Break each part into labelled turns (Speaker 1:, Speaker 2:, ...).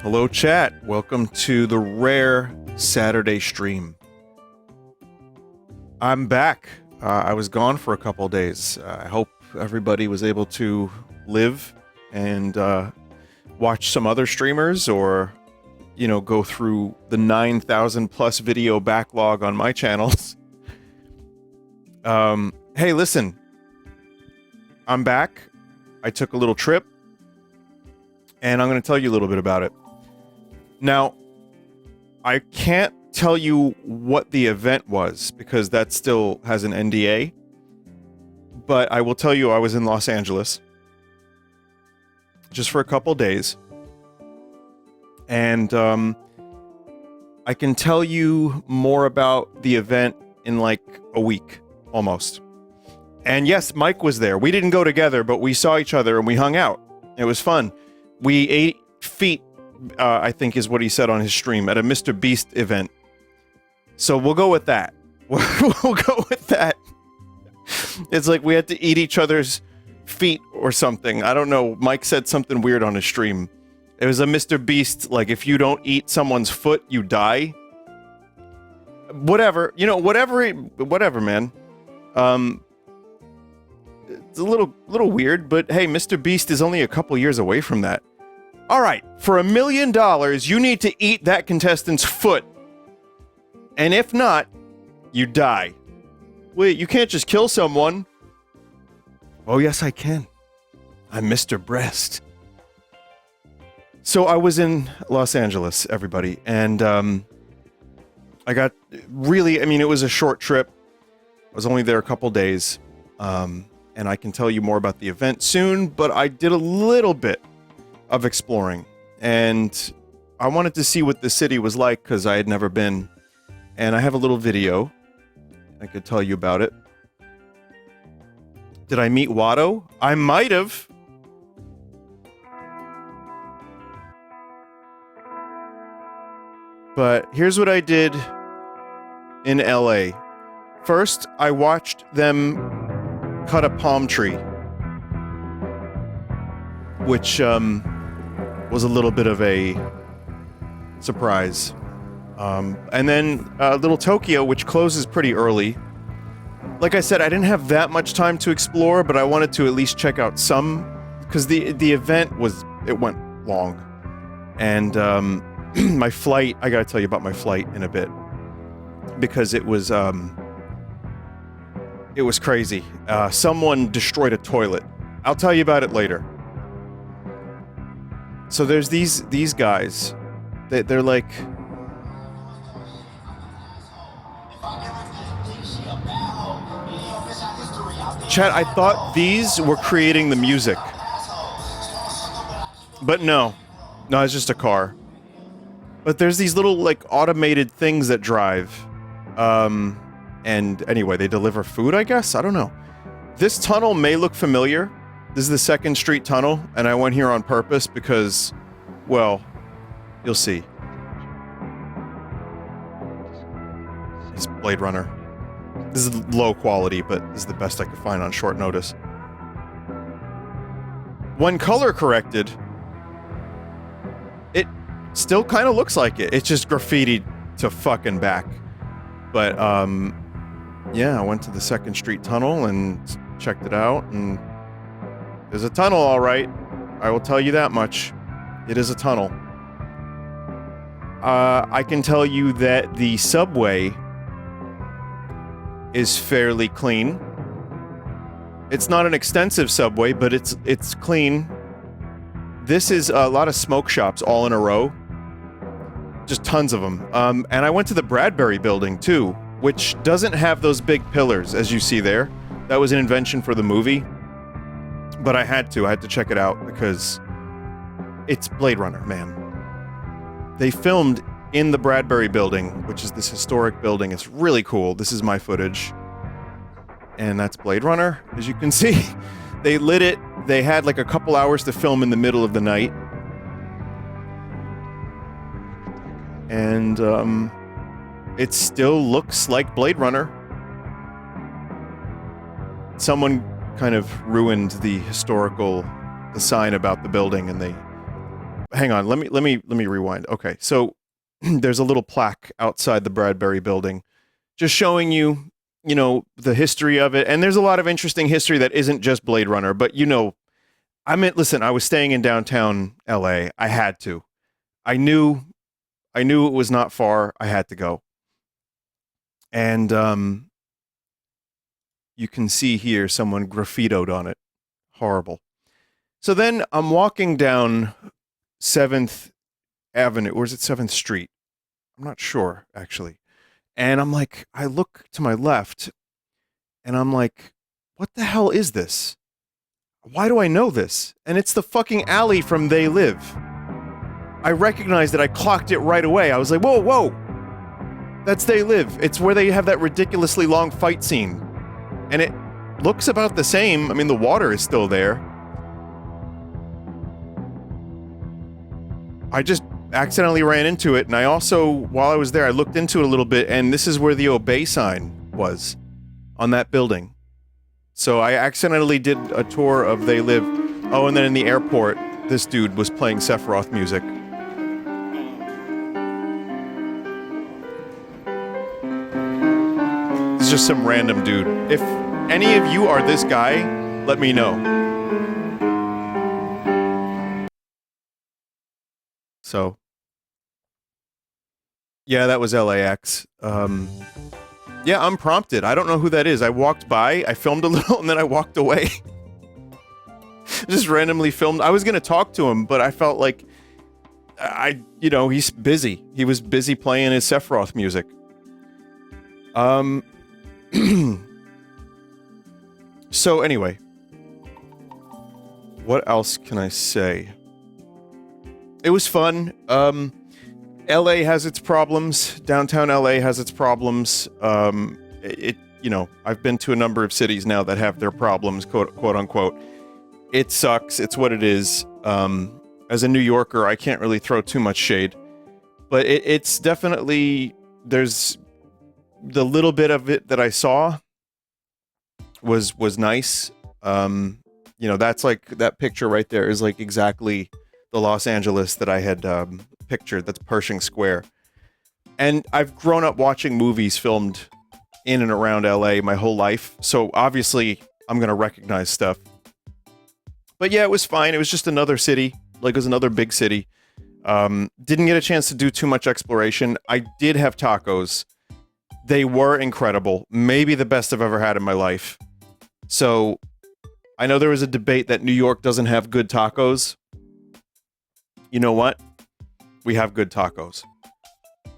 Speaker 1: Hello chat, welcome to the rare Saturday stream. I'm back. I was gone for a couple days. I hope everybody was able to live and watch some other streamers or, you know, go through the 9,000 plus video backlog on my channels. Hey, listen, I'm back. I took a little trip and I'm going to tell you a little bit about it. Now, I can't tell you what the event was because that still has an NDA, but I will tell you I was in Los Angeles just for a couple days, and I can tell you more about the event in like a week, almost. And yes, Mike was there. We didn't go together, but we saw each other and we hung out. It was fun. We ate feet, I think is what he said on his stream, at a Mr. Beast event. So we'll go with that. We'll go with that. It's like we had to eat each other's feet or something. I don't know. Mike said something weird on his stream. It was a Mr. Beast, like if you don't eat someone's foot, you die. Whatever. You know, whatever, man. It's a little weird, but hey, Mr. Beast is only a couple years away from that. All right, for $1 million, you need to eat that contestant's foot. And if not, you die. Wait, you can't just kill someone. Oh, yes, I can. I'm Mr. Breast. So I was in Los Angeles, everybody, and I got really, I mean, it was a short trip. I was only there a couple days, and I can tell you more about the event soon, but I did a little bit of exploring, and I wanted to see what the city was like because I had never been, and I have a little video I could tell you about it. Did I meet Watto? I might have. But here's what I did in LA. First, I watched them cut a palm tree, which was a little bit of a surprise. And then Little Tokyo, which closes pretty early. Like I said, I didn't have that much time to explore, but I wanted to at least check out some, because the event went long. And my flight, I gotta tell you about my flight in a bit, because it was crazy. Someone destroyed a toilet. I'll tell you about it later. So there's these guys. They're like... Chat, I thought these were creating the music. But no. No, it's just a car. But there's these little, like, automated things that drive. And anyway, they deliver food, I guess? I don't know. This tunnel may look familiar. This is the 2nd Street Tunnel, and I went here on purpose because, well, you'll see. It's Blade Runner. This is low quality, but this is the best I could find on short notice. When color corrected, it still kind of looks like it. It's just graffitied to fucking back. But, yeah, I went to the 2nd Street Tunnel and checked it out, and there's a tunnel, all right. I will tell you that much. It is a tunnel. I can tell you that the subway is fairly clean. It's not an extensive subway, but it's clean. This is a lot of smoke shops all in a row. Just tons of them. And I went to the Bradbury building, too, which doesn't have those big pillars, as you see there. That was an invention for the movie. But I had to check it out, because it's Blade Runner, man. They filmed in the Bradbury building, which is this historic building. It's really cool. This is my footage. And that's Blade Runner, as you can see. They lit it. They had like a couple hours to film in the middle of the night. And, it still looks like Blade Runner. Someone kind of ruined the sign about the building, and they hang on. Let me rewind. Okay, so there's a little plaque outside the Bradbury building, just showing you, the history of it. And there's a lot of interesting history that isn't just Blade Runner, but listen, I was staying in downtown LA. I had to. I knew it was not far. I had to go. And you can see here someone graffitoed on it. Horrible. So then I'm walking down 7th Avenue, or is it 7th Street? I'm not sure, actually. And I'm like, I look to my left, and I'm like, what the hell is this? Why do I know this? And it's the fucking alley from They Live. I recognized it. I clocked it right away. I was like, whoa, whoa. That's They Live. It's where they have that ridiculously long fight scene. And it looks about the same. I mean, the water is still there. I just accidentally ran into it, and I also, while I was there, I looked into it a little bit, and this is where the Obey sign was, on that building. So I accidentally did a tour of They Live. Oh, and then in the airport, this dude was playing Sephiroth music. It's just some random dude. If any of you are this guy, let me know. So, yeah, that was LAX. Yeah, I'm prompted. I don't know who that is. I walked by, I filmed a little, and then I walked away. Just randomly filmed. I was going to talk to him, but I felt like, he's busy. He was busy playing his Sephiroth music. So anyway, what else can I say? It was fun. LA has its problems. Downtown LA has its problems. I've been to a number of cities now that have their problems, quote unquote. It sucks. It's what it is. As a New Yorker, I can't really throw too much shade, but it's definitely, there's the little bit of it that I saw was nice. That's like, that picture right there is like exactly the Los Angeles that I had pictured. That's Pershing Square. And I've grown up watching movies filmed in and around LA my whole life, so obviously I'm gonna recognize stuff. But yeah, it was fine. It was just another city. Like, it was another big city. Didn't get a chance to do too much exploration. I did have tacos. They were incredible. Maybe the best I've ever had in my life. So, I know there was a debate that New York doesn't have good tacos. You know what? We have good tacos.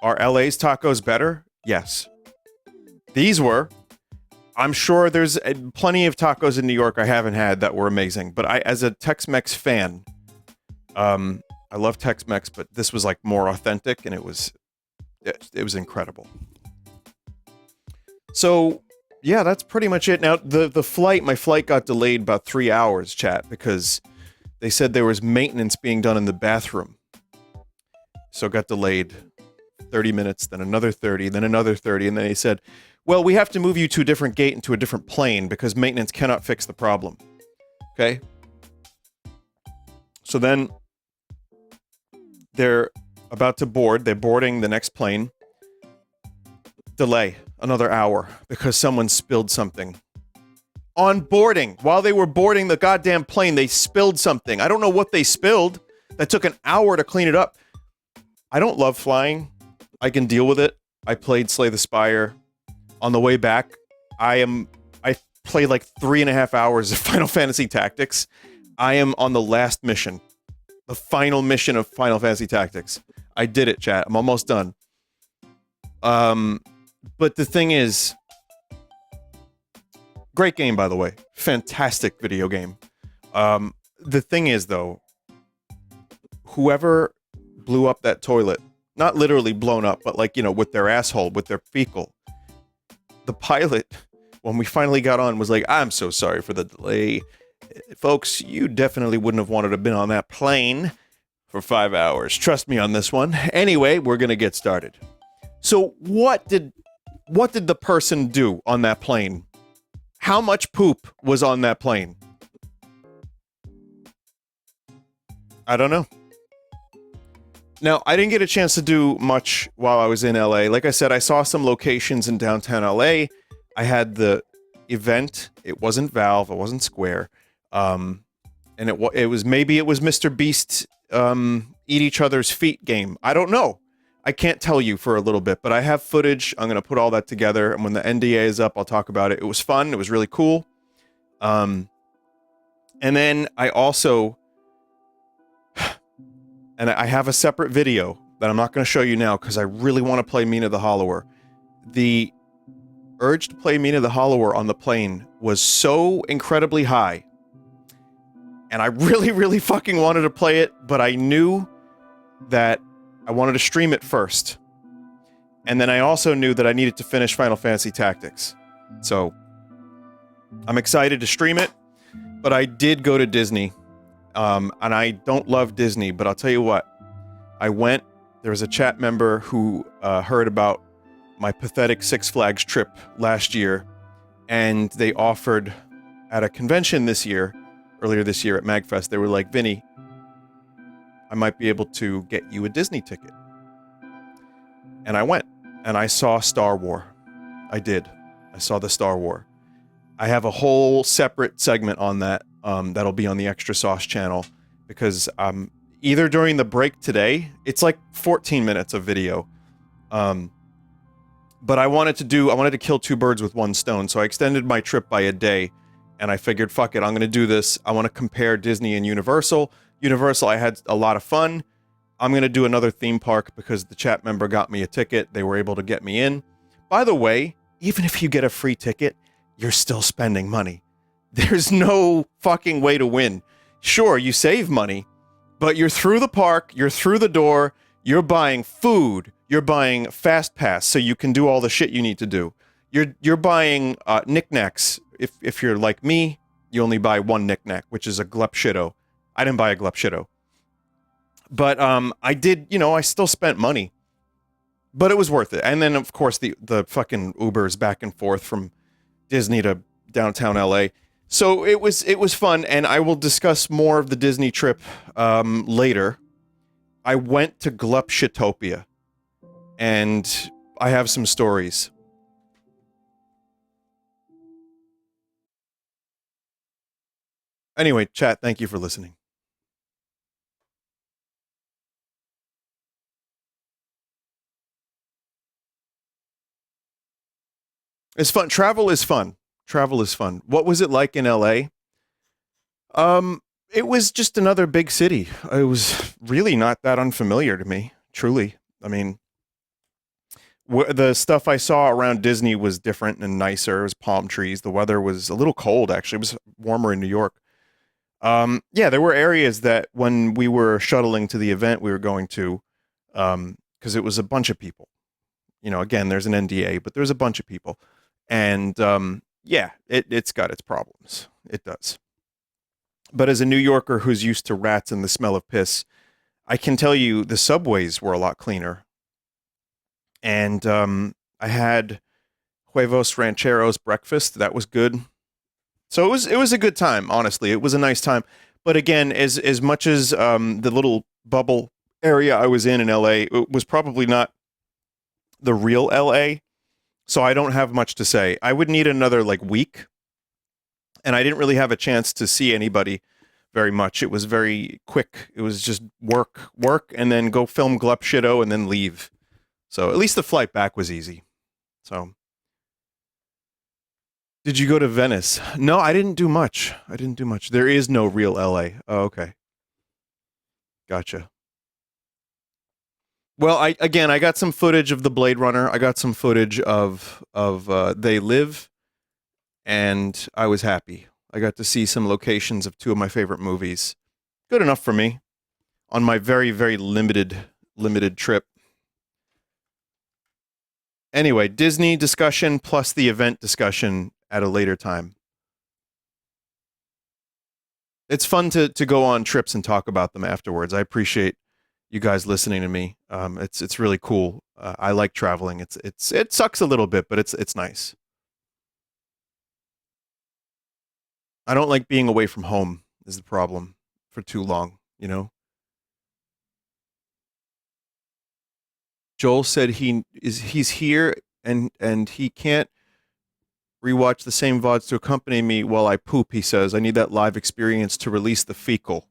Speaker 1: Are LA's tacos better? Yes. These were. I'm sure there's plenty of tacos in New York I haven't had that were amazing. But as a Tex-Mex fan, I love Tex-Mex, but this was like more authentic, and it was incredible. So, yeah, that's pretty much it. Now, my flight got delayed about 3 hours, chat, because they said there was maintenance being done in the bathroom. So it got delayed 30 minutes, then another 30, then another 30, and then they said, well, we have to move you to a different gate and to a different plane because maintenance cannot fix the problem. Okay? So then they're about to board. They're boarding the next plane. Delay another hour because someone spilled something. On boarding. While they were boarding the goddamn plane, they spilled something. I don't know what they spilled. That took an hour to clean it up. I don't love flying. I can deal with it. I played Slay the Spire. On the way back, I played like 3.5 hours of Final Fantasy Tactics. I am on the last mission. The final mission of Final Fantasy Tactics. I did it, chat. I'm almost done. But the thing is, great game, by the way. Fantastic video game. The thing is, though, whoever blew up that toilet, not literally blown up, but like, with their asshole, with their fecal, the pilot, when we finally got on, was like, I'm so sorry for the delay. Folks, you definitely wouldn't have wanted to have been on that plane for 5 hours. Trust me on this one. Anyway, we're going to get started. So what did the person do on that plane? How much poop was on that plane? I don't know. Now, I didn't get a chance to do much while I was in LA. Like I said, I saw some locations in downtown LA. I had the event. It wasn't Valve. It wasn't Square. Um, and it was maybe it was Mr. Beast eat each other's feet game. I don't know. I can't tell you for a little bit, but I have footage. I'm gonna put all that together, and when the NDA is up, I'll talk about it. It was fun. It was really cool. And then I also, and I have a separate video that I'm not going to show you now because I really want to play Mina the Hollower. The urge to play Mina the Hollower on the plane was so incredibly high. And I really, really fucking wanted to play it, but I knew that I wanted to stream it first. And then I also knew that I needed to finish Final Fantasy Tactics. So, I'm excited to stream it, but I did go to Disney. And I don't love Disney, but I'll tell you what. I went, there was a chat member who heard about my pathetic Six Flags trip last year, and they offered at a convention earlier this year at MagFest, they were like, Vinny, I might be able to get you a Disney ticket. And I went, and I saw Star Wars. I did. I saw the Star Wars. I have a whole separate segment on that, that'll be on the Extra Sauce channel, because either during the break today, it's like 14 minutes of video, but I wanted to kill two birds with one stone, so I extended my trip by a day, and I figured, fuck it, I'm gonna do this. I want to compare Disney and Universal. Universal, I had a lot of fun. I'm gonna do another theme park because the chat member got me a ticket. They were able to get me in. By the way, even if you get a free ticket, you're still spending money. There's no fucking way to win. Sure, you save money, but you're through the park, you're through the door, you're buying food, you're buying Fast Pass so you can do all the shit you need to do. You're buying knickknacks. If you're like me, you only buy one knickknack, which is a glepshitto. I didn't buy a glepshitto. But I did, I still spent money. But it was worth it. And then, of course, the fucking Ubers back and forth from Disney to downtown LA. So it was fun, and I will discuss more of the Disney trip later. I went to Glepshitopia, and I have some stories. Anyway, chat, thank you for listening. It's fun. Travel is fun. Travel is fun. What was it like in LA? It was just another big city. It was really not that unfamiliar to me, truly. I mean, the stuff I saw around Disney was different and nicer. It was palm trees. The weather was a little cold, actually. It was warmer in New York. Yeah, there were areas that when we were shuttling to the event we were going to, because it was a bunch of people. Again, there's an NDA, but there's a bunch of people. And yeah, it's got its problems. It does. But as a New Yorker who's used to rats and the smell of piss, I can tell you the subways were a lot cleaner. And I had huevos rancheros breakfast. That was good. So it was a good time, honestly. It was a nice time. But again, as much as the little bubble area I was in LA, it was probably not the real LA. So I don't have much to say. I would need another week. And I didn't really have a chance to see anybody very much. It was very quick. It was just work, and then go film Glepshitto and then leave. So at least the flight back was easy. So, did you go to Venice? No, I didn't do much. There is no real LA. Oh, okay. Gotcha. Well, I got some footage of the Blade Runner. I got some footage of They Live, and I was happy. I got to see some locations of two of my favorite movies. Good enough for me on my very, very limited trip. Anyway, Disney discussion plus the event discussion at a later time. It's fun to go on trips and talk about them afterwards. I appreciate you guys listening to me. It's really cool. I like traveling. It sucks a little bit, but it's nice. I don't like being away from home is the problem for too long, Joel said he's here and he can't rewatch the same VODs to accompany me while I poop, he says. I need that live experience to release the fecal.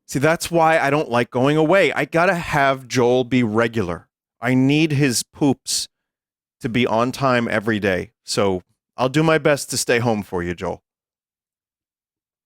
Speaker 1: See, that's why I don't like going away. I gotta have Joel be regular. I need his poops to be on time every day. So I'll do my best to stay home for you, Joel.